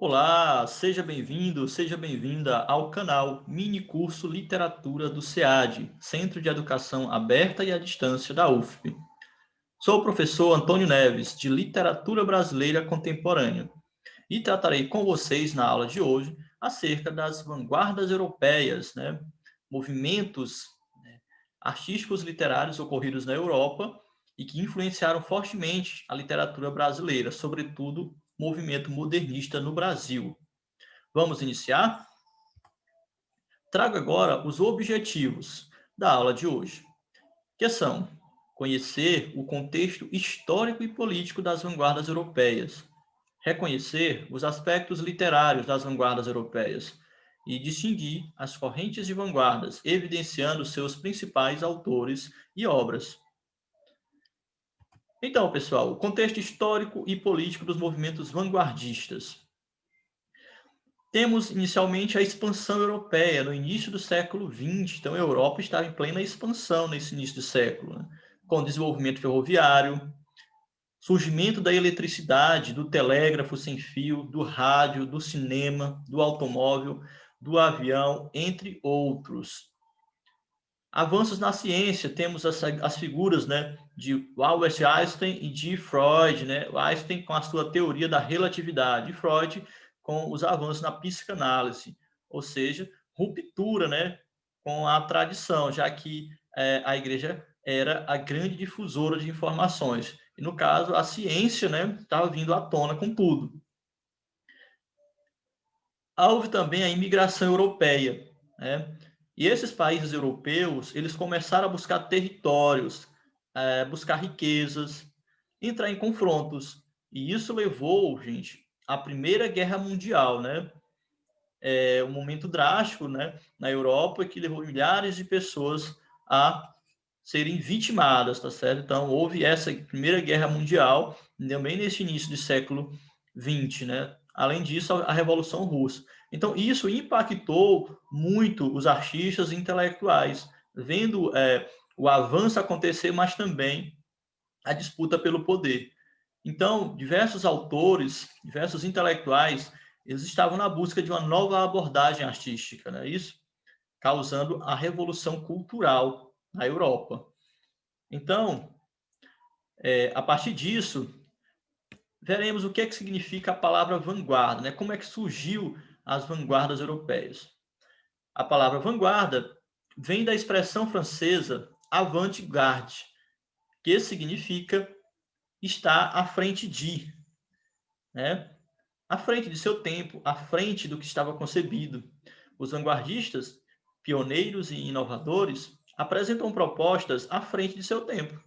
Olá, seja bem-vindo, seja bem-vinda ao canal Mini Curso Literatura do SEAD, Centro de Educação Aberta e à Distância da UFP. Sou o professor Antônio Neves, de Literatura Brasileira Contemporânea, e tratarei com vocês na aula de hoje acerca das vanguardas europeias, movimentos artísticos literários ocorridos na Europa e que influenciaram fortemente a literatura brasileira, sobretudo o movimento modernista no Brasil. Vamos iniciar? Trago agora os objetivos da aula de hoje, que são conhecer o contexto histórico e político das vanguardas europeias, reconhecer os aspectos literários das vanguardas europeias e distinguir as correntes de vanguardas, evidenciando seus principais autores e obras. Então, pessoal, o contexto histórico e político dos movimentos vanguardistas. Temos inicialmente a expansão europeia no início do século XX. Então, a Europa estava em plena expansão nesse início do século, com o desenvolvimento ferroviário, surgimento da eletricidade, do telégrafo sem fio, do rádio, do cinema, do automóvel, do avião, entre outros. Avanços na ciência, temos as figuras de Albert Einstein e de Freud, o Einstein com a sua teoria da relatividade, e Freud com os avanços na psicanálise, ou seja, ruptura com a tradição, já que a igreja era a grande difusora de informações. E, no caso, a ciência estava vindo à tona com tudo. Houve também a imigração europeia, e esses países europeus, eles começram a buscar territórios, buscar riquezas, entrar em confrontos. E isso levou, gente, à Primeira Guerra Mundial, um momento drástico, na Europa, que levou milhares de pessoas a serem vitimadas, tá certo? Então, houve essa Primeira Guerra Mundial, também nesse início do século XX, Além disso, a Revolução Russa. Então, isso impactou muito os artistas e intelectuais, vendo o avanço acontecer, mas também a disputa pelo poder. Então, diversos autores, diversos intelectuais, eles estavam na busca de uma nova abordagem artística, isso causando a revolução cultural na Europa. Então, a partir disso, veremos o que é que significa a palavra vanguarda, como é que surgiu as vanguardas europeias. A palavra vanguarda vem da expressão francesa avant-garde, que significa estar à frente de, à frente de seu tempo, à frente do que estava concebido. Os vanguardistas, pioneiros e inovadores, apresentam propostas à frente de seu tempo.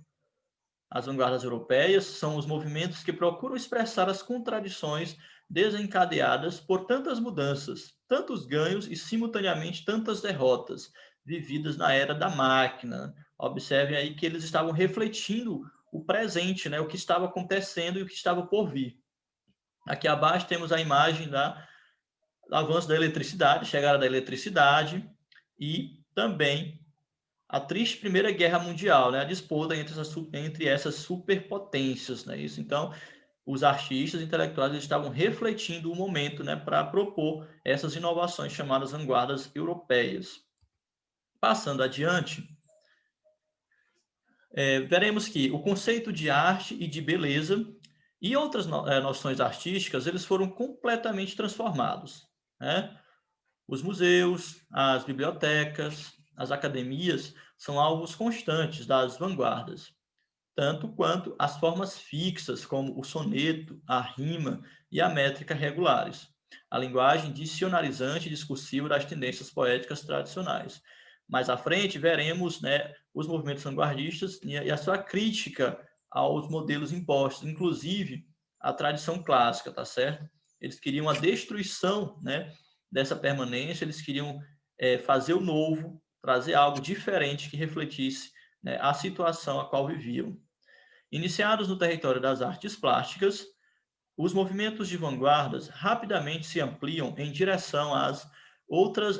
As vanguardas europeias são os movimentos que procuram expressar as contradições desencadeadas por tantas mudanças, tantos ganhos e, simultaneamente, tantas derrotas vividas na era da máquina. Observem aí que eles estavam refletindo o presente, o que estava acontecendo e o que estava por vir. Aqui abaixo temos a imagem do avanço da eletricidade, chegada da eletricidade e também a triste Primeira Guerra Mundial, a disputa entre essas superpotências, isso. Então, os artistas intelectuais estavam refletindo o momento, para propor essas inovações chamadas vanguardas europeias. Passando adiante, veremos que o conceito de arte e de beleza e outras noções artísticas, eles foram completamente transformados, Os museus, as bibliotecas, as academias são alvos constantes das vanguardas, tanto quanto as formas fixas, como o soneto, a rima e a métrica regulares, a linguagem dicionarizante e discursiva das tendências poéticas tradicionais. Mais à frente, veremos os movimentos vanguardistas e a sua crítica aos modelos impostos, inclusive a tradição clássica, tá certo? Eles queriam a destruição, dessa permanência, eles queriam fazer o novo, trazer algo diferente que refletisse a situação a qual viviam. Iniciados no território das artes plásticas, os movimentos de vanguardas rapidamente se ampliam em direção às outras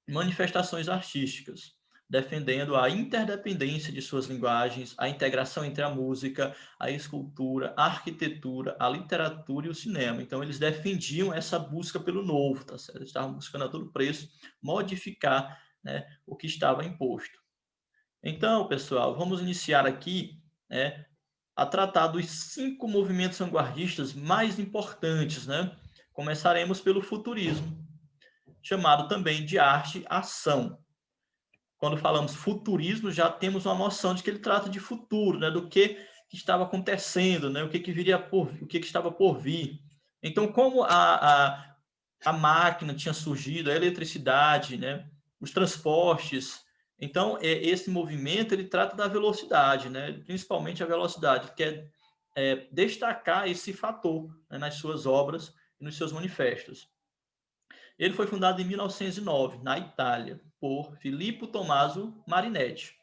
manifestações artísticas. defendendo a interdependência de suas linguagens, a integração entre a música, a escultura, a arquitetura, a literatura e o cinema. Então, eles defendiam essa busca pelo novo, tá certo? Eles estavam buscando a todo preço modificar, né, o que estava imposto. Então, pessoal, vamos iniciar aqui, né, a tratar dos 5 movimentos vanguardistas mais importantes, né? Começaremos pelo futurismo, chamado também de arte-ação. Quando falamos futurismo, já temos uma noção de que ele trata de futuro, né? Do que estava acontecendo, né? O que estava por vir. Então, como a máquina tinha surgido, a eletricidade, né? Os transportes. Então, esse movimento ele trata da velocidade, né? Principalmente a velocidade, que é destacar esse fator, né? Nas suas obras e nos seus manifestos. Ele foi fundado em 1909, na Itália, por Filippo Tommaso Marinetti.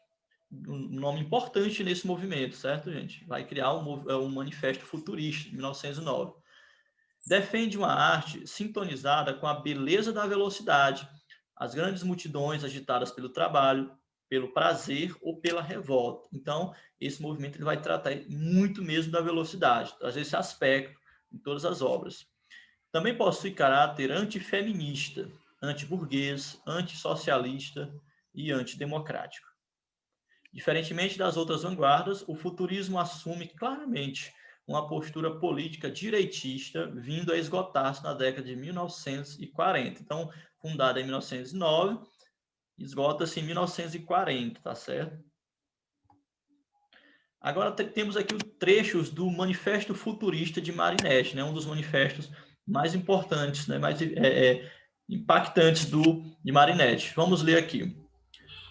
Um nome importante nesse movimento, certo, gente? Vai criar um manifesto futurista, em 1909. Defende uma arte sintonizada com a beleza da velocidade, as grandes multidões agitadas pelo trabalho, pelo prazer ou pela revolta. Então, esse movimento ele vai tratar muito mesmo da velocidade, trazer esse aspecto em todas as obras. Também possui caráter antifeminista, antiburguês, antissocialista e antidemocrático. Diferentemente das outras vanguardas, o futurismo assume claramente uma postura política direitista, vindo a esgotar-se na década de 1940. Então, fundada em 1909, esgota-se em 1940, tá certo? Agora temos aqui os trechos do Manifesto Futurista de Marinetti, né? Um dos manifestos mais importantes, né? Mais impactantes de Marinetti. Vamos ler aqui.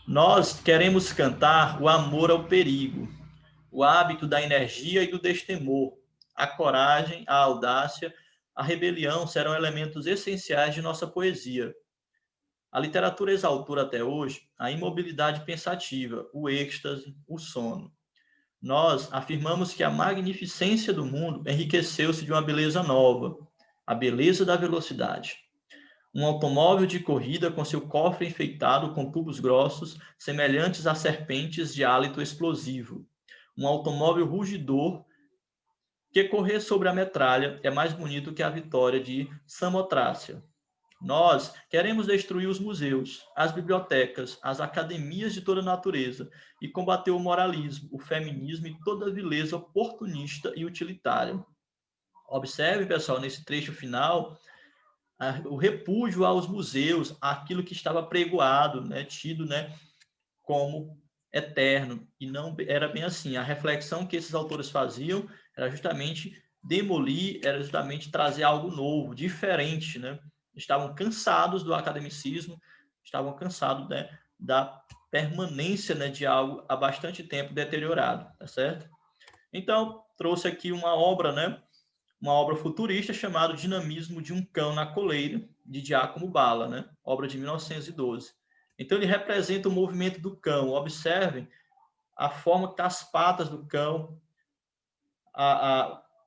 Nós queremos cantar o amor ao perigo, o hábito da energia e do destemor, a coragem, a audácia, a rebelião serão elementos essenciais de nossa poesia. A literatura exaltou até hoje a imobilidade pensativa, o êxtase, o sono. Nós afirmamos que a magnificência do mundo enriqueceu-se de uma beleza nova, a beleza da velocidade. Um automóvel de corrida com seu cofre enfeitado com tubos grossos, semelhantes a serpentes de hálito explosivo. Um automóvel rugidor que correr sobre a metralha é mais bonito que a vitória de Samotrácia. Nós queremos destruir os museus, as bibliotecas, as academias de toda natureza e combater o moralismo, o feminismo e toda a vileza oportunista e utilitária. Observe, pessoal, nesse trecho final, o repúdio aos museus, aquilo que estava pregoado, né, tido, né, como eterno, e não era bem assim. A reflexão que esses autores faziam era justamente demolir, era justamente trazer algo novo, diferente, né? Estavam cansados do academicismo, estavam cansados, né, da permanência, né, de algo há bastante tempo deteriorado, tá certo? Então, trouxe aqui uma obra, né, uma obra futurista chamada Dinamismo de um Cão na Coleira, de Giacomo Balla, né, obra de 1912. Então, ele representa o movimento do cão. Observem a forma que tá as patas do cão,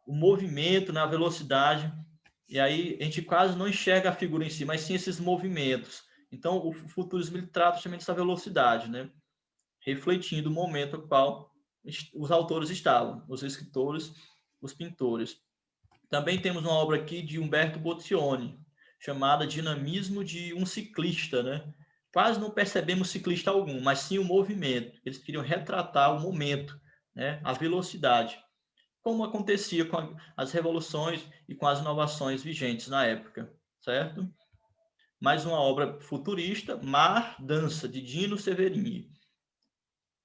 o movimento, na velocidade. E aí a gente quase não enxerga a figura em si, mas sim esses movimentos. Então, o futurismo ele trata justamente dessa velocidade, né? Refletindo o momento no qual os autores estavam, os escritores, os pintores. Também temos uma obra aqui de Umberto Boccioni, chamada Dinamismo de um Ciclista, né? Quase não percebemos ciclista algum, mas sim o movimento. Eles queriam retratar o momento, né? A velocidade, como acontecia com as revoluções e com as inovações vigentes na época, certo? Mais uma obra futurista, Mar, Dança, de Dino Severini.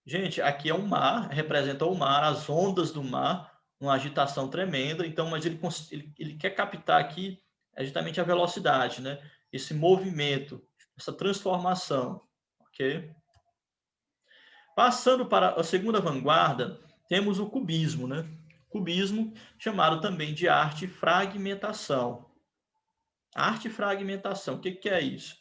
Gente, aqui é um mar, representa o mar, as ondas do mar, uma agitação tremenda, então, mas ele quer captar aqui justamente a velocidade, né? Esse movimento, essa transformação, ok? Passando para a segunda vanguarda, temos o cubismo, né? Cubismo, chamado também de arte fragmentação. Arte fragmentação, o que é isso?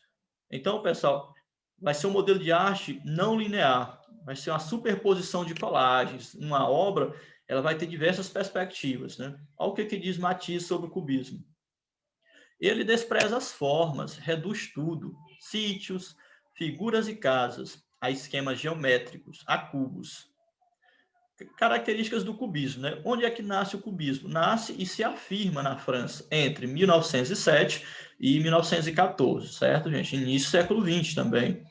Então, pessoal, vai ser um modelo de arte não linear, vai ser uma superposição de colagens. Uma obra, ela vai ter diversas perspectivas, né? Olha o que diz Matisse sobre o cubismo. Ele despreza as formas, reduz tudo, sítios, figuras e casas, a esquemas geométricos, a cubos. Características do cubismo, né? Onde é que nasce o cubismo? Nasce e se afirma na França entre 1907 e 1914, certo, gente? Início do século XX também.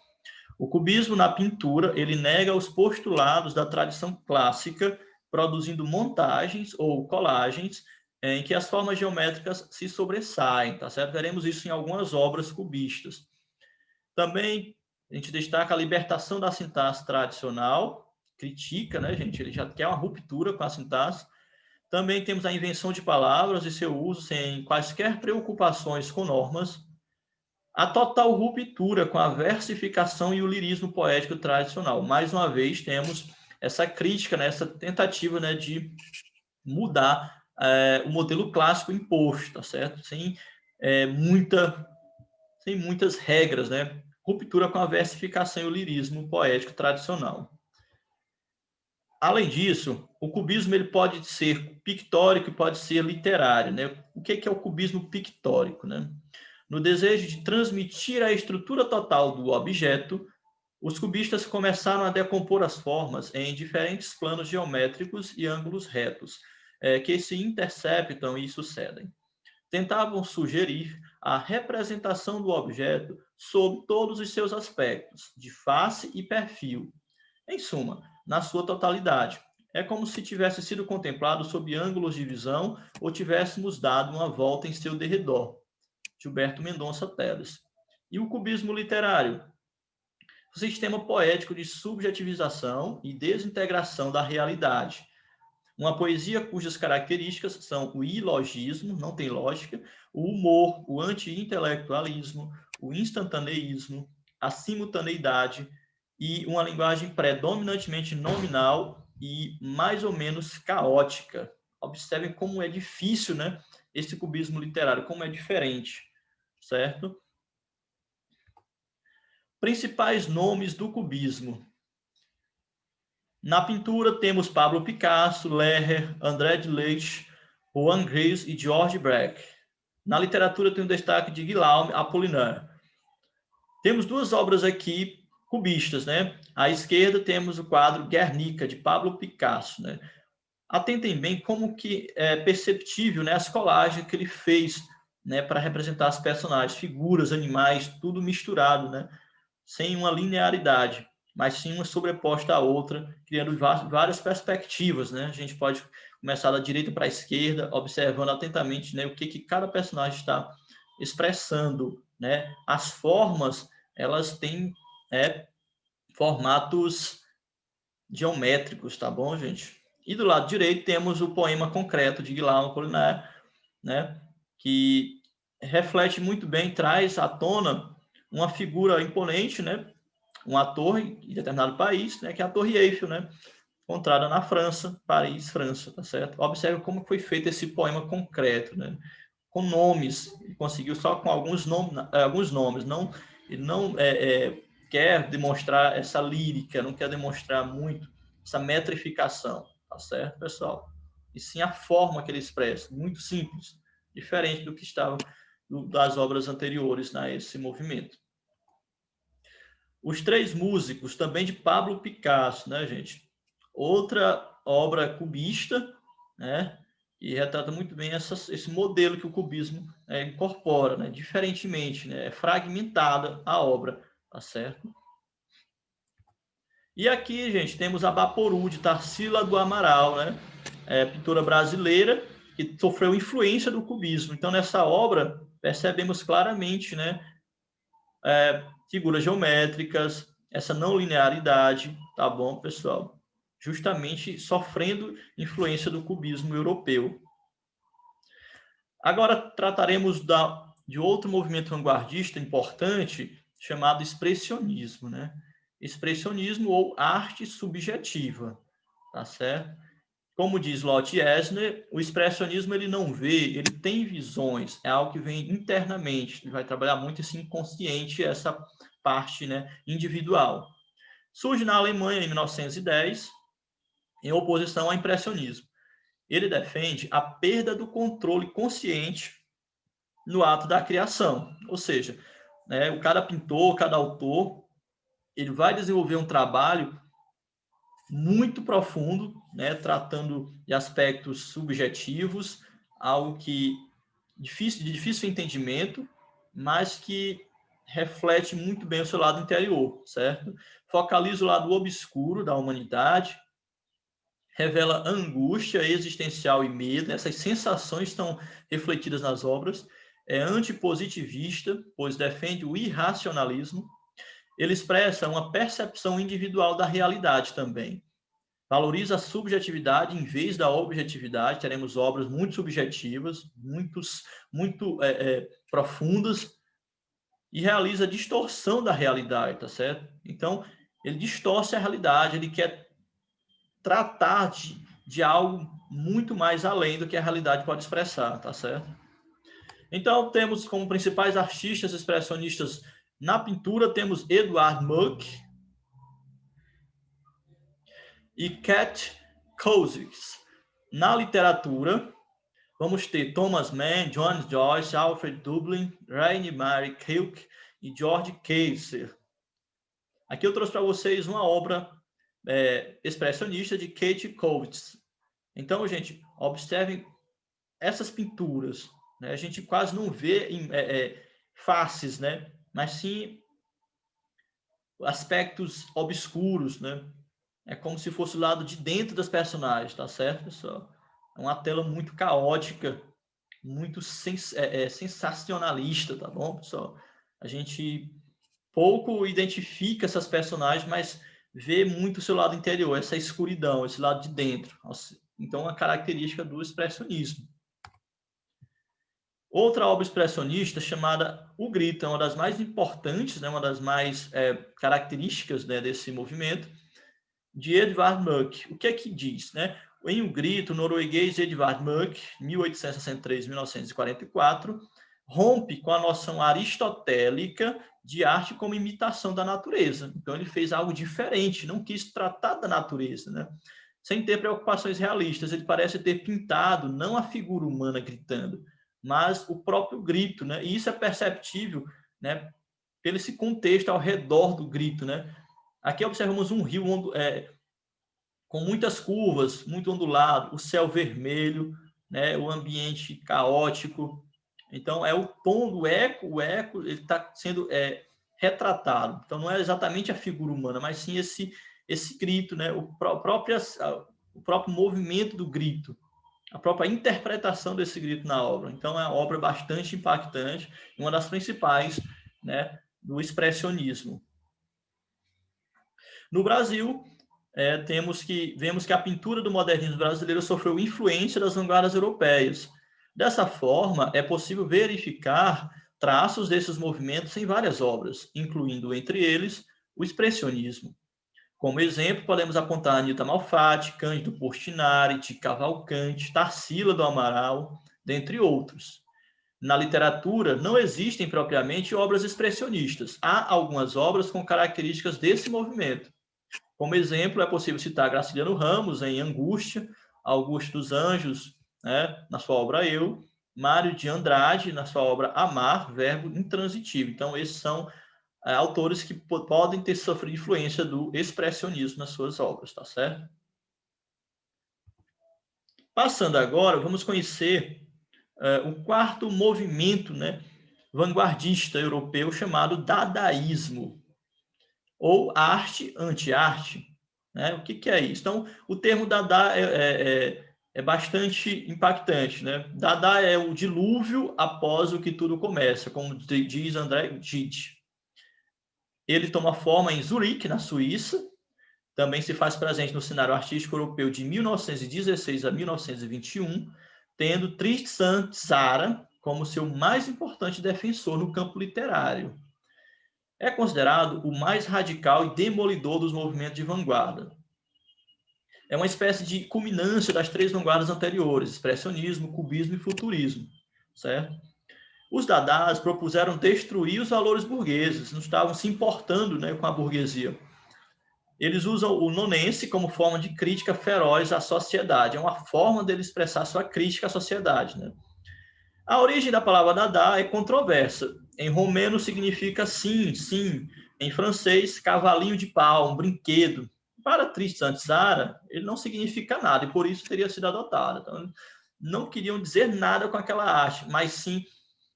O cubismo na pintura, ele nega os postulados da tradição clássica, produzindo montagens ou colagens em que as formas geométricas se sobressaem, tá certo? Veremos isso em algumas obras cubistas. Também a gente destaca a libertação da sintaxe tradicional, critica, né, gente? Ele já quer uma ruptura com a sintaxe. Também temos a invenção de palavras e seu uso sem quaisquer preocupações com normas. A total ruptura com a versificação e o lirismo poético tradicional. Mais uma vez, temos essa crítica, né, essa tentativa, né, de mudar o modelo clássico imposto, tá certo? Sem muitas regras, né? Ruptura com a versificação e o lirismo poético tradicional. Além disso, o cubismo ele pode ser pictórico e pode ser literário, né? O que é o cubismo pictórico, né? No desejo de transmitir a estrutura total do objeto, os cubistas começaram a decompor as formas em diferentes planos geométricos e ângulos retos, que se interceptam e sucedem. Tentavam sugerir a representação do objeto sob todos os seus aspectos, de face e perfil. Em suma, na sua totalidade. É como se tivesse sido contemplado sob ângulos de visão ou tivéssemos dado uma volta em seu derredor. Gilberto Mendonça Teles. E o cubismo literário? O sistema poético de subjetivização e desintegração da realidade. Uma poesia cujas características são o ilogismo, não tem lógica, o humor, o anti-intelectualismo, o instantaneísmo, a simultaneidade e uma linguagem predominantemente nominal e mais ou menos caótica. Observem como é difícil, né, esse cubismo literário, como é diferente, certo? Principais nomes do cubismo. Na pintura temos Pablo Picasso, Leher, André de Leite, Juan Gris e George Braque. Na literatura tem o destaque de Guillaume Apollinaire. Temos duas obras aqui cubistas, né? À esquerda temos o quadro Guernica, de Pablo Picasso, né? Atentem bem como que é perceptível, né, as colagens que ele fez, né, para representar as personagens, figuras, animais, tudo misturado, né? Sem uma linearidade, mas sim uma sobreposta à outra, criando várias perspectivas, né? A gente pode começar da direita para a esquerda, observando atentamente, né, o que cada personagem está expressando, né? As formas, elas têm formatos geométricos, tá bom, gente? E do lado direito temos o poema concreto de Guillaume Apollinaire, né? Que reflete muito bem, traz à tona uma figura imponente, né? Uma torre em determinado país, né? Que é a Torre Eiffel, né? Encontrada na França, Paris, França, tá certo? Observe como foi feito esse poema concreto, né? Com nomes, ele conseguiu só com alguns nomes, não, ele não quer demonstrar essa lírica, não quer demonstrar muito essa metrificação, tá certo, pessoal? E sim a forma que ele expressa, muito simples, diferente do que estava das obras anteriores a esse movimento. Os Três Músicos, também de Pablo Picasso, né, gente? Outra obra cubista, né? E retrata muito bem esse modelo que o cubismo incorpora, né? Diferentemente, né? É fragmentada a obra, tá certo? E aqui, gente, temos a Baporu, de Tarsila do Amaral, né? Pintora brasileira que sofreu influência do cubismo. Então, nessa obra, percebemos claramente, né? Figuras geométricas, essa não linearidade, tá bom, pessoal? Justamente sofrendo influência do cubismo europeu. Agora trataremos de outro movimento vanguardista importante, chamado expressionismo, né? Expressionismo ou arte subjetiva, tá certo? Como diz Lotte Esner, o expressionismo ele não vê, ele tem visões, é algo que vem internamente, ele vai trabalhar muito esse inconsciente, essa parte, né, individual. Surge na Alemanha em 1910, em oposição ao impressionismo. Ele defende a perda do controle consciente no ato da criação, ou seja, né, cada pintor, cada autor, ele vai desenvolver um trabalho muito profundo, né, tratando de aspectos subjetivos, algo que de difícil entendimento, mas que reflete muito bem o seu lado interior, certo? Focaliza o lado obscuro da humanidade, revela angústia existencial e medo, essas sensações estão refletidas nas obras, é antipositivista, pois defende o irracionalismo, ele expressa uma percepção individual da realidade também, valoriza a subjetividade em vez da objetividade, teremos obras muito subjetivas, muito profundas, e realiza a distorção da realidade, tá certo? Então, ele distorce a realidade, ele quer tratar de algo muito mais além do que a realidade pode expressar, tá certo? Então, temos como principais artistas expressionistas na pintura, temos Edvard Munch e Cat Cousins. Na literatura, vamos ter Thomas Mann, John Joyce, Alfred Dublin, Rainer Maria Rilke e George Kaiser. Aqui eu trouxe para vocês uma obra expressionista de Kate Coates. Então, gente, observem essas pinturas. Né? A gente quase não vê faces, né? Mas sim aspectos obscuros, né? É como se fosse o lado de dentro das personagens, tá certo, pessoal? É uma tela muito caótica, muito sensacionalista, tá bom, pessoal? A gente pouco identifica essas personagens, mas vê muito o seu lado interior, essa escuridão, esse lado de dentro. Então, uma característica do expressionismo. Outra obra expressionista chamada O Grito, é uma das mais importantes, né, uma das mais características, né, desse movimento, de Edvard Munch. O que é que diz? Né? Em O Grito, o norueguês Edvard Munch, 1863-1944, rompe com a noção aristotélica de arte como imitação da natureza. Então, ele fez algo diferente, não quis tratar da natureza, né? Sem ter preocupações realistas. Ele parece ter pintado não a figura humana gritando, mas o próprio grito, né? E isso é perceptível, né, pelo esse contexto ao redor do grito, né? Aqui observamos um rio com muitas curvas, muito ondulado, o céu vermelho, né, o ambiente caótico. Então, é o tom do eco, o eco ele está sendo retratado. Então, não é exatamente a figura humana, mas sim esse grito, né, o próprio movimento do grito, a própria interpretação desse grito na obra. Então, é uma obra bastante impactante, uma das principais, né, do expressionismo. No Brasil, vemos que a pintura do modernismo brasileiro sofreu influência das vanguardas europeias. Dessa forma, é possível verificar traços desses movimentos em várias obras, incluindo entre eles o expressionismo. Como exemplo, podemos apontar Anita Malfatti, Cândido Portinari, de Cavalcante, Tarsila do Amaral, dentre outros. Na literatura, não existem propriamente obras expressionistas. Há algumas obras com características desse movimento. Como exemplo, é possível citar Graciliano Ramos, em Angústia, Augusto dos Anjos, né, na sua obra Eu, Mário de Andrade, na sua obra Amar, Verbo Intransitivo. Então, esses são autores que podem ter sofrido influência do expressionismo nas suas obras, tá certo? Passando agora, vamos conhecer o quarto movimento, né, vanguardista europeu chamado Dadaísmo, ou arte anti-arte. Né? O que é isso? Então, o termo Dada é bastante impactante. Né? Dada é o dilúvio após o que tudo começa, como diz André Gide. Ele toma forma em Zurique, na Suíça, também se faz presente no cenário artístico europeu de 1916 a 1921, tendo Tristan Tzara como seu mais importante defensor no campo literário. É considerado o mais radical e demolidor dos movimentos de vanguarda. É uma espécie de culminância das três vanguardas anteriores, expressionismo, cubismo e futurismo, certo? Os dadás propuseram destruir os valores burgueses, não estavam se importando, né, com a burguesia. Eles usam o nonense como forma de crítica feroz à sociedade, é uma forma dele expressar sua crítica à sociedade, né? A origem da palavra Dada é controversa. Em romeno significa sim, sim. Em francês, cavalinho de pau, um brinquedo. Para Tristan Tzara, ele não significa nada e por isso teria sido adotado. Então, não queriam dizer nada com aquela arte, mas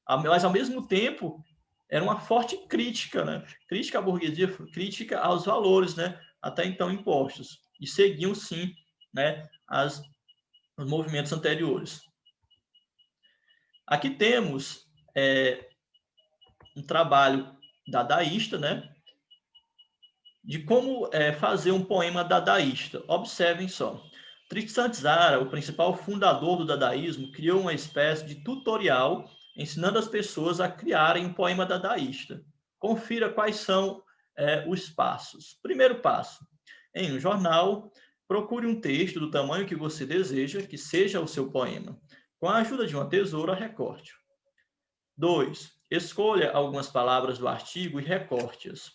ao mesmo tempo era uma forte crítica, né? Crítica à burguesia, crítica aos valores, né? Até então impostos. E seguiam sim, né? Os movimentos anteriores. Aqui temos um trabalho dadaísta, né? De como fazer um poema dadaísta. Observem só. Tristan Tzara, o principal fundador do dadaísmo, criou uma espécie de tutorial ensinando as pessoas a criarem um poema dadaísta. Confira quais são os passos. Primeiro passo. Em um jornal, procure um texto do tamanho que você deseja que seja o seu poema. Com a ajuda de uma tesoura, recorte. 2. Escolha algumas palavras do artigo e recorte-as.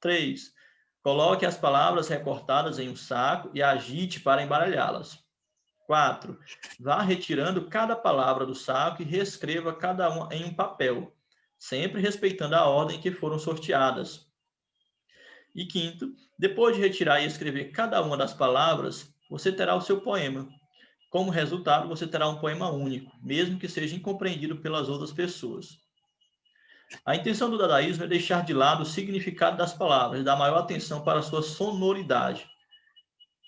3. Coloque as palavras recortadas em um saco e agite para embaralhá-las. 4. Vá retirando cada palavra do saco e reescreva cada uma em um papel, sempre respeitando a ordem que foram sorteadas. E 5. Depois de retirar e escrever cada uma das palavras, você terá o seu poema. Como resultado, você terá um poema único, mesmo que seja incompreendido pelas outras pessoas. A intenção do dadaísmo é deixar de lado o significado das palavras, dar maior atenção para a sua sonoridade.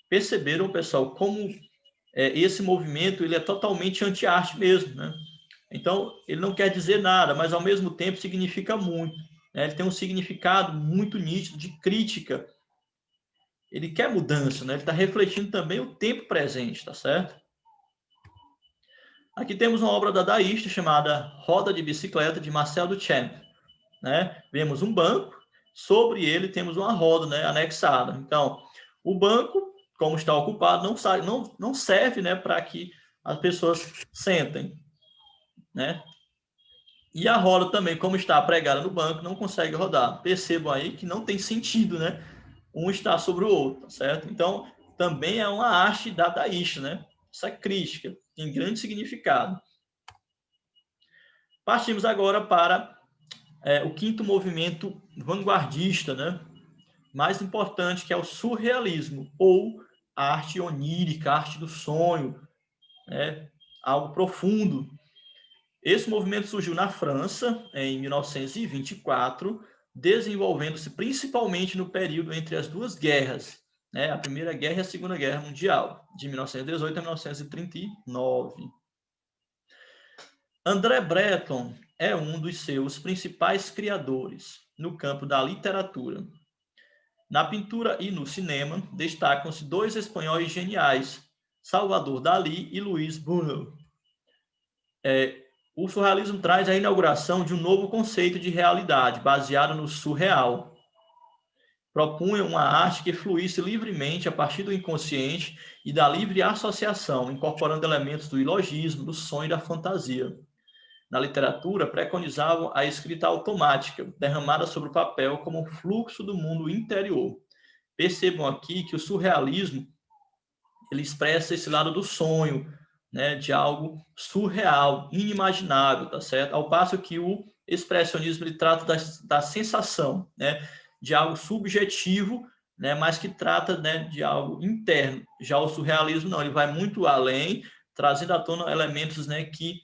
Perceberam, pessoal, como esse movimento ele é totalmente anti-arte mesmo, né? Então, ele não quer dizer nada, mas ao mesmo tempo significa muito, né? Ele tem um significado muito nítido de crítica. Ele quer mudança, né? Ele está refletindo também o tempo presente, tá certo? Aqui temos uma obra dadaísta chamada Roda de Bicicleta, de Marcel Duchamp. Né? Vemos um banco, sobre ele temos uma roda, né, anexada. Então, o banco, como está ocupado, não serve, né, para que as pessoas sentem. Né? E a roda também, como está pregada no banco, não consegue rodar. Percebam aí que não tem sentido, né? Um está sobre o outro, tá certo? Então, também é uma arte dadaísta, né? Essa crítica tem grande significado. Partimos agora para o quinto movimento vanguardista, né? Mais importante, que é o surrealismo, ou a arte onírica, a arte do sonho, né? Algo profundo. Esse movimento surgiu na França, em 1924, desenvolvendo-se principalmente no período entre as duas guerras, né? A Primeira Guerra e a Segunda Guerra Mundial, de 1918 a 1939. André Breton é um dos seus principais criadores no campo da literatura. Na pintura e no cinema, destacam-se dois espanhóis geniais, Salvador Dalí e Luís Buñuel. O surrealismo traz a inauguração de um novo conceito de realidade, baseado no surreal. Propunha uma arte que fluísse livremente a partir do inconsciente e da livre associação, incorporando elementos do ilogismo, do sonho e da fantasia. Na literatura, preconizavam a escrita automática, derramada sobre o papel como um fluxo do mundo interior. Percebam aqui que o surrealismo ele expressa esse lado do sonho, né, de algo surreal, inimaginável, tá certo? Ao passo que o expressionismo ele trata da sensação, né, de algo subjetivo, né, mas que trata, né, de algo interno. Já o surrealismo não, ele vai muito além, trazendo à tona elementos, né, que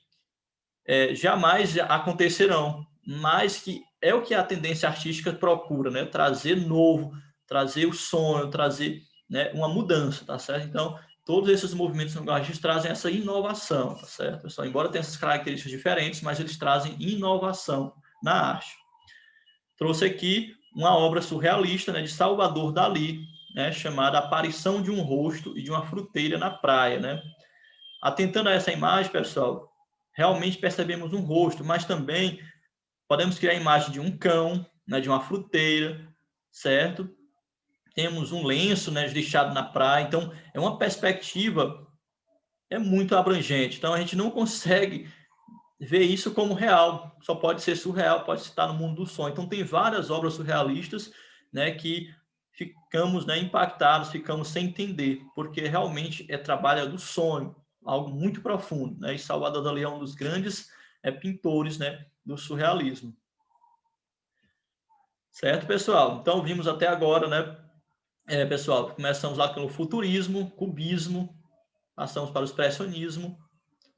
jamais acontecerão, mas que é o que a tendência artística procura, né? Trazer novo, trazer o sonho, trazer, né, uma mudança, tá certo? Então, todos esses movimentos vanguardistas trazem essa inovação, tá certo, pessoal? Embora tenham essas características diferentes, mas eles trazem inovação na arte. Trouxe aqui uma obra surrealista, né, de Salvador Dalí, né, chamada Aparição de um Rosto e de uma Fruteira na Praia, né? Atentando a essa imagem, pessoal, realmente percebemos um rosto, mas também podemos criar a imagem de um cão, né, de uma fruteira, certo? Temos um lenço, né, deixado na praia. Então, é uma perspectiva muito abrangente. Então, a gente não consegue ver isso como real. Só pode ser surreal, pode estar no mundo do sonho. Então, tem várias obras surrealistas, né, que ficamos, né, impactados, ficamos sem entender, porque realmente trabalho do sonho, algo muito profundo, né? E Salvador Dalí é um dos grandes pintores, né, do surrealismo. Certo, pessoal? Então, vimos até agora, né, pessoal, começamos lá pelo futurismo, cubismo, passamos para o expressionismo,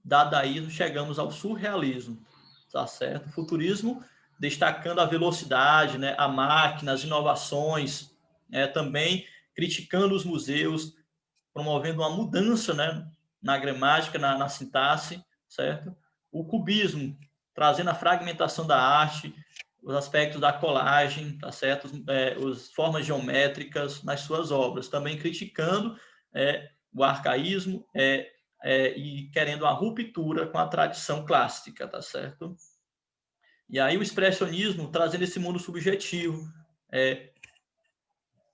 dadaísmo, chegamos ao surrealismo, tá certo? Futurismo, destacando a velocidade, né, a máquina, as inovações, também criticando os museus, promovendo uma mudança, né, na gramática, na sintaxe, certo? O cubismo, trazendo a fragmentação da arte, os aspectos da colagem, tá certo? As formas geométricas nas suas obras, também criticando o arcaísmo e querendo a ruptura com a tradição clássica, tá certo? E aí o expressionismo trazendo esse mundo subjetivo,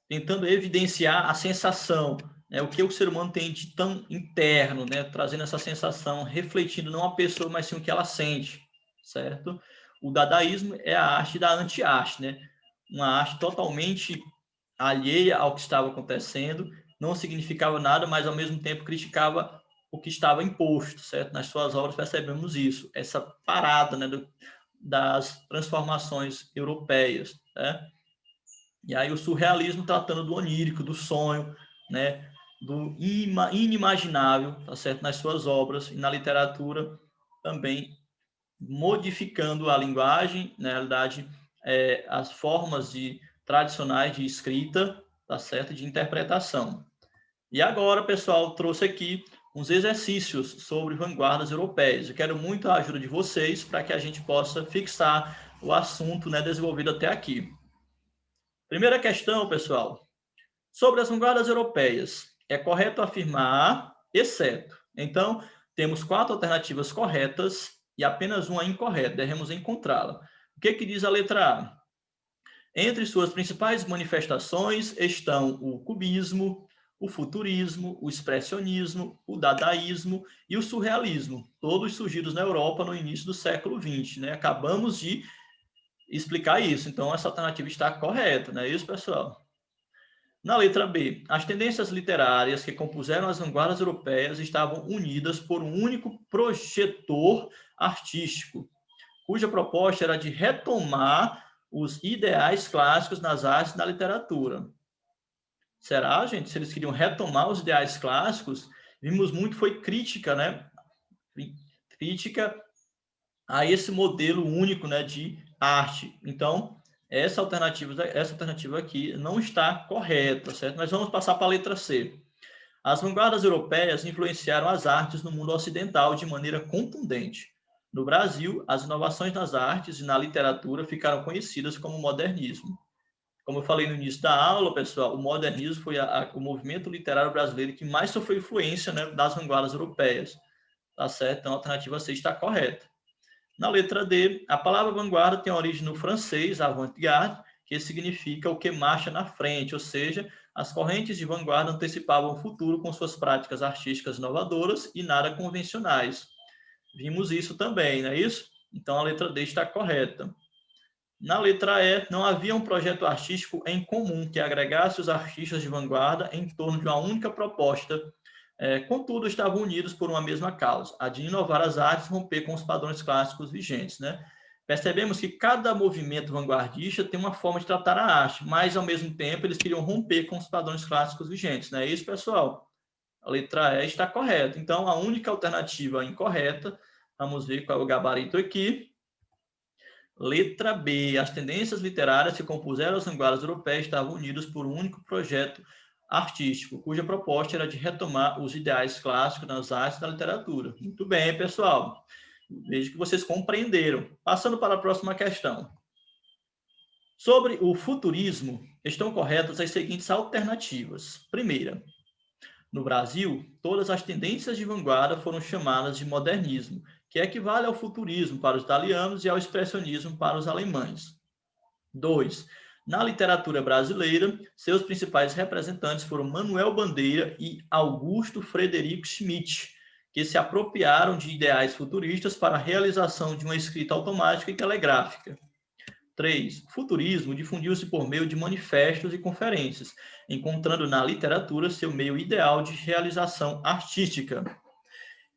tentando evidenciar a sensação, né, o que o ser humano tem de tão interno, né, trazendo essa sensação, refletindo não a pessoa, mas sim o que ela sente, certo? O dadaísmo é a arte da anti-arte, né? Uma arte totalmente alheia ao que estava acontecendo, não significava nada, mas ao mesmo tempo criticava o que estava imposto, certo? Nas suas obras percebemos isso, essa parada, né, das transformações europeias, né? E aí o surrealismo tratando do onírico, do sonho, né, do inimaginável, tá certo? Nas suas obras e na literatura também modificando a linguagem, na realidade, as formas tradicionais de escrita, tá certo? De interpretação. E agora, pessoal, trouxe aqui uns exercícios sobre vanguardas europeias. Eu quero muito a ajuda de vocês para que a gente possa fixar o assunto, né, desenvolvido até aqui. Primeira questão, pessoal. Sobre as vanguardas europeias, é correto afirmar, exceto. Então, temos 4 alternativas corretas e apenas uma incorreta, devemos encontrá-la. O que diz a letra A? Entre suas principais manifestações estão o cubismo, o futurismo, o expressionismo, o dadaísmo e o surrealismo, todos surgidos na Europa no início do século XX, né? Acabamos de explicar isso, então essa alternativa está correta, não é isso, pessoal? Na letra B, as tendências literárias que compuseram as vanguardas europeias estavam unidas por um único projetor artístico, cuja proposta era de retomar os ideais clássicos nas artes e na literatura. Será, gente? Se eles queriam retomar os ideais clássicos, vimos muito foi crítica, né? Crítica a esse modelo único, né, de arte. Então, essa alternativa aqui não está correta, certo? Mas vamos passar para a letra C. As vanguardas europeias influenciaram as artes no mundo ocidental de maneira contundente. No Brasil, as inovações nas artes e na literatura ficaram conhecidas como modernismo. Como eu falei no início da aula, pessoal, o modernismo foi o movimento literário brasileiro que mais sofreu influência, né, das vanguardas europeias. Tá certo? Então, a alternativa C está correta. Na letra D, a palavra vanguarda tem origem no francês, avant-garde, que significa o que marcha na frente, ou seja, as correntes de vanguarda antecipavam o futuro com suas práticas artísticas inovadoras e nada convencionais. Vimos isso também, não é isso? Então, a letra D está correta. Na letra E, não havia um projeto artístico em comum que agregasse os artistas de vanguarda em torno de uma única proposta. Contudo, estavam unidos por uma mesma causa, a de inovar as artes e romper com os padrões clássicos vigentes, né? Percebemos que cada movimento vanguardista tem uma forma de tratar a arte, mas, ao mesmo tempo, eles queriam romper com os padrões clássicos vigentes, não é isso, pessoal? A letra E está correta. Então, a única alternativa incorreta, vamos ver qual é o gabarito aqui. Letra B. As tendências literárias que compuseram as vanguardas europeias estavam unidas por um único projeto artístico, cuja proposta era de retomar os ideais clássicos nas artes e na literatura. Muito bem, pessoal. Vejo que vocês compreenderam. Passando para a próxima questão. Sobre o futurismo, estão corretas as seguintes alternativas. Primeira, no Brasil, todas as tendências de vanguarda foram chamadas de modernismo, que equivale ao futurismo para os italianos e ao expressionismo para os alemães. 2. Na literatura brasileira, seus principais representantes foram Manuel Bandeira e Augusto Frederico Schmidt, que se apropriaram de ideais futuristas para a realização de uma escrita automática e telegráfica. 3. O futurismo difundiu-se por meio de manifestos e conferências, encontrando na literatura seu meio ideal de realização artística.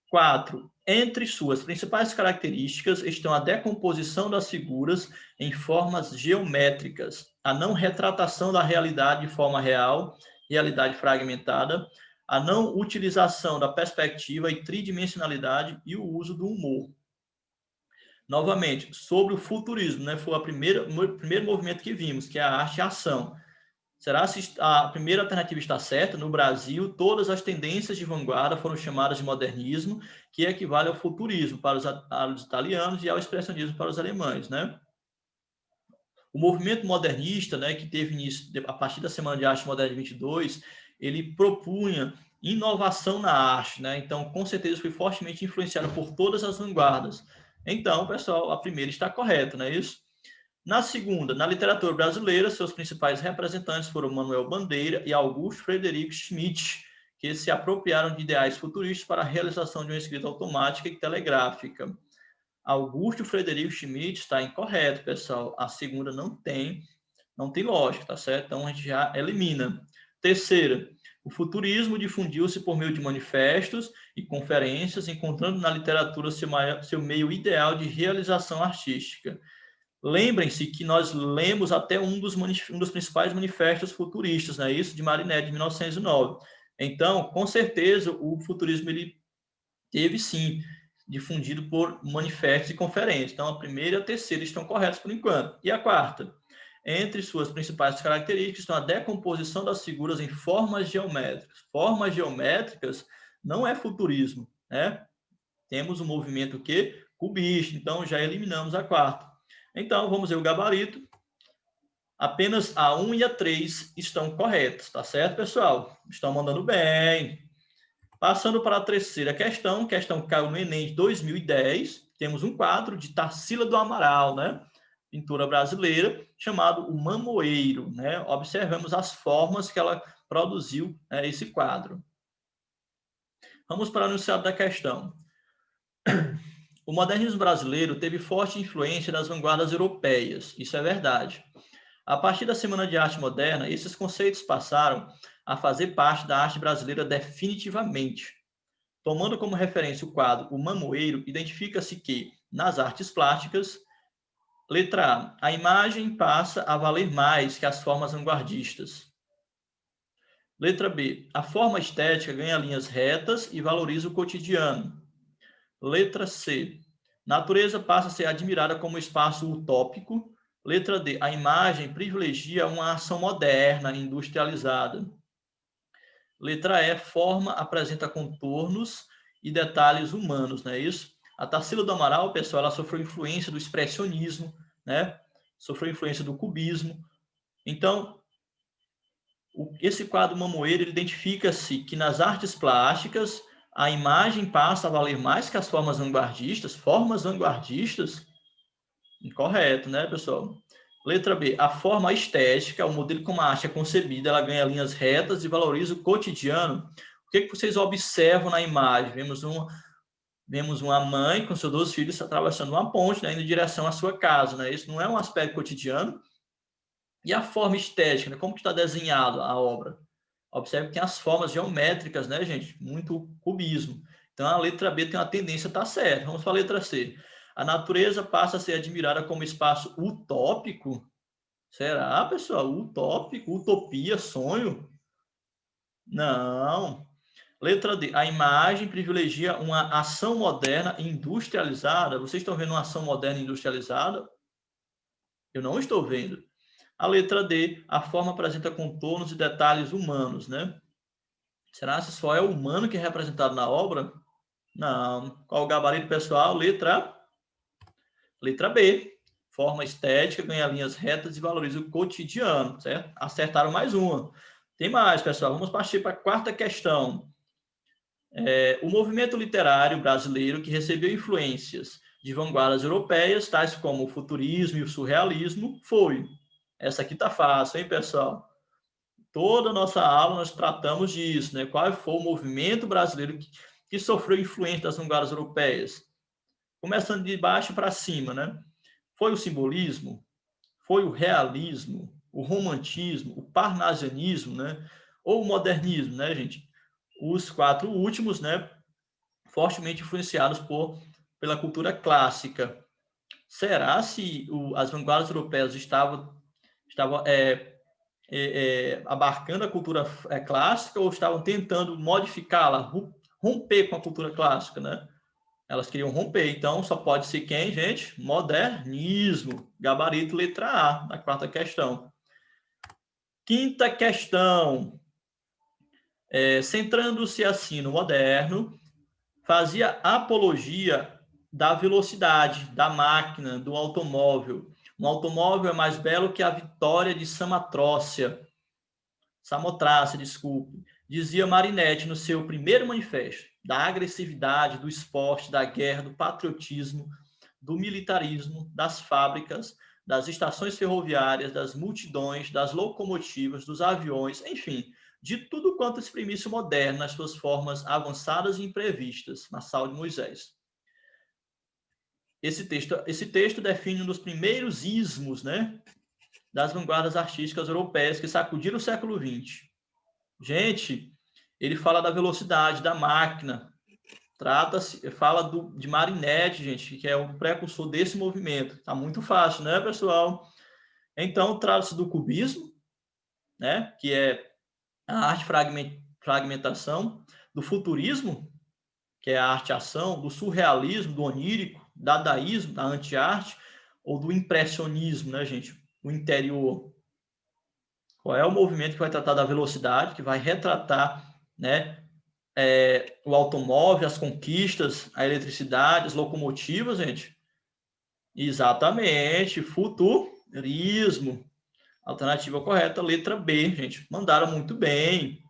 4. Entre suas principais características estão a decomposição das figuras em formas geométricas, a não retratação da realidade de forma real, realidade fragmentada, a não utilização da perspectiva e tridimensionalidade e o uso do humor. Novamente, sobre o futurismo, né? Foi o primeiro movimento que vimos, que é a arte e a ação. Será se a primeira alternativa está certa? No Brasil, todas as tendências de vanguarda foram chamadas de modernismo, que equivale ao futurismo para os italianos e ao expressionismo para os alemães, né? O movimento modernista, né, que teve início a partir da Semana de Arte Moderna de 22, ele propunha inovação na arte, né? Então, com certeza, foi fortemente influenciado por todas as vanguardas. Então, pessoal, a primeira está correta, não é isso? Na segunda, na literatura brasileira, seus principais representantes foram Manuel Bandeira e Augusto Frederico Schmidt, que se apropriaram de ideais futuristas para a realização de uma escrita automática e telegráfica. Augusto Frederico Schmidt está incorreto, pessoal. A segunda não tem lógica, tá certo? Então, a gente já elimina. Terceira, o futurismo difundiu-se por meio de manifestos e conferências, encontrando na literatura seu meio ideal de realização artística. Lembrem-se que nós lemos até um dos principais manifestos futuristas, né? Isso de Marinetti, de 1909. Então, com certeza, o futurismo ele teve, sim, difundido por manifestos e conferências. Então, a primeira e a terceira estão corretas por enquanto. E a quarta? Entre suas principais características estão a decomposição das figuras em formas geométricas. Formas geométricas não é futurismo, né? Temos o movimento que? Cubista. Então, já eliminamos a quarta. Então, vamos ver o gabarito. Apenas a 1 e a 3 estão corretas, tá certo, pessoal? Estão mandando bem. Passando para a terceira questão que caiu no Enem de 2010. Temos um quadro de Tarsila do Amaral, né? Pintura brasileira, chamado O Mamoeiro, né? Observamos as formas que ela produziu, né, esse quadro. Vamos para o enunciado da questão. O modernismo brasileiro teve forte influência das vanguardas europeias, isso é verdade. A partir da Semana de Arte Moderna, esses conceitos passaram a fazer parte da arte brasileira definitivamente. Tomando como referência o quadro O Mamoeiro, identifica-se que, nas artes plásticas, letra A imagem passa a valer mais que as formas vanguardistas. Letra B, a forma estética ganha linhas retas e valoriza o cotidiano. Letra C, natureza passa a ser admirada como espaço utópico. Letra D, a imagem privilegia uma ação moderna, industrializada. Letra E, forma apresenta contornos e detalhes humanos, não é isso? A Tarsila do Amaral, pessoal, ela sofreu influência do expressionismo, né? Sofreu influência do cubismo. Então, esse quadro Mamoeiro, ele identifica-se que nas artes plásticas a imagem passa a valer mais que as formas vanguardistas. Formas vanguardistas? Incorreto, né, pessoal? Letra B, a forma estética, o modelo como a arte é concebida, ela ganha linhas retas e valoriza o cotidiano. O que vocês observam na imagem? Vemos uma mãe com seus 2 filhos atravessando uma ponte, né, indo em direção à sua casa, né? Isso não é um aspecto cotidiano. E a forma estética, né? Como que está desenhada a obra? Observe que tem as formas geométricas, né, gente? Muito cubismo. Então, a letra B tem uma tendência a estar certa. Vamos para a letra C. A natureza passa a ser admirada como espaço utópico? Será, pessoal? Utópico? Utopia? Sonho? Não. Letra D. A imagem privilegia uma ação moderna industrializada. Vocês estão vendo uma ação moderna industrializada? Eu não estou vendo. A letra D. A forma apresenta contornos e detalhes humanos, né? Será que só é o humano que é representado na obra? Não. Qual o gabarito, pessoal? Letra B. Forma estética, ganha linhas retas e valoriza o cotidiano, certo? Acertaram mais uma. Tem mais, pessoal. Vamos partir para a quarta questão. O movimento literário brasileiro que recebeu influências de vanguardas europeias, tais como o futurismo e o surrealismo, foi. Essa aqui tá fácil, hein, pessoal? Toda a nossa aula nós tratamos disso, né? Qual foi o movimento brasileiro que sofreu influência das vanguardas europeias? Começando de baixo para cima, né? Foi o simbolismo? Foi o realismo? O romantismo? O parnasianismo, né? Ou o modernismo, né, gente? Os 4 últimos, né, fortemente influenciados pela cultura clássica. Será se as vanguardas europeias estavam abarcando a cultura clássica ou estavam tentando modificá-la, romper com a cultura clássica, né? Elas queriam romper, então só pode ser quem, gente? Modernismo, gabarito letra A, na quarta questão. Quinta questão, centrando-se assim no moderno, fazia apologia da velocidade, da máquina, do automóvel. Um automóvel é mais belo que a vitória de Samotrácia, desculpe, dizia Marinetti no seu primeiro manifesto, da agressividade, do esporte, da guerra, do patriotismo, do militarismo, das fábricas, das estações ferroviárias, das multidões, das locomotivas, dos aviões, enfim, de tudo quanto exprimisse o moderno nas suas formas avançadas e imprevistas, na Sala de Moisés. Esse texto define um dos primeiros ismos, né, das vanguardas artísticas europeias que sacudiram o século XX. Gente, ele fala da velocidade da máquina, fala de Marinetti, gente, que é o precursor desse movimento. Tá muito fácil, né, pessoal? Então, trata-se do cubismo, né, que é a arte fragmentação, do futurismo, que é a arte-ação, do surrealismo, do onírico, dadaísmo, da anti-arte, ou do impressionismo, né, gente? O interior. Qual é o movimento que vai tratar da velocidade, que vai retratar, né, o automóvel, as conquistas, a eletricidade, as locomotivas, gente? Exatamente, futurismo. Alternativa correta, letra B, gente. Mandaram muito bem.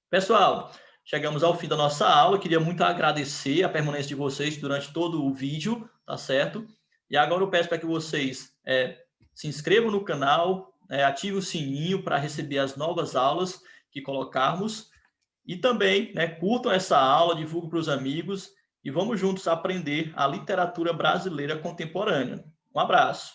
Pessoal, chegamos ao fim da nossa aula. Queria muito agradecer a permanência de vocês durante todo o vídeo, tá certo? E agora eu peço para que vocês se inscrevam no canal, ativem o sininho para receber as novas aulas que colocarmos. E também, né, curtam essa aula, divulguem para os amigos e vamos juntos aprender a literatura brasileira contemporânea. Um abraço.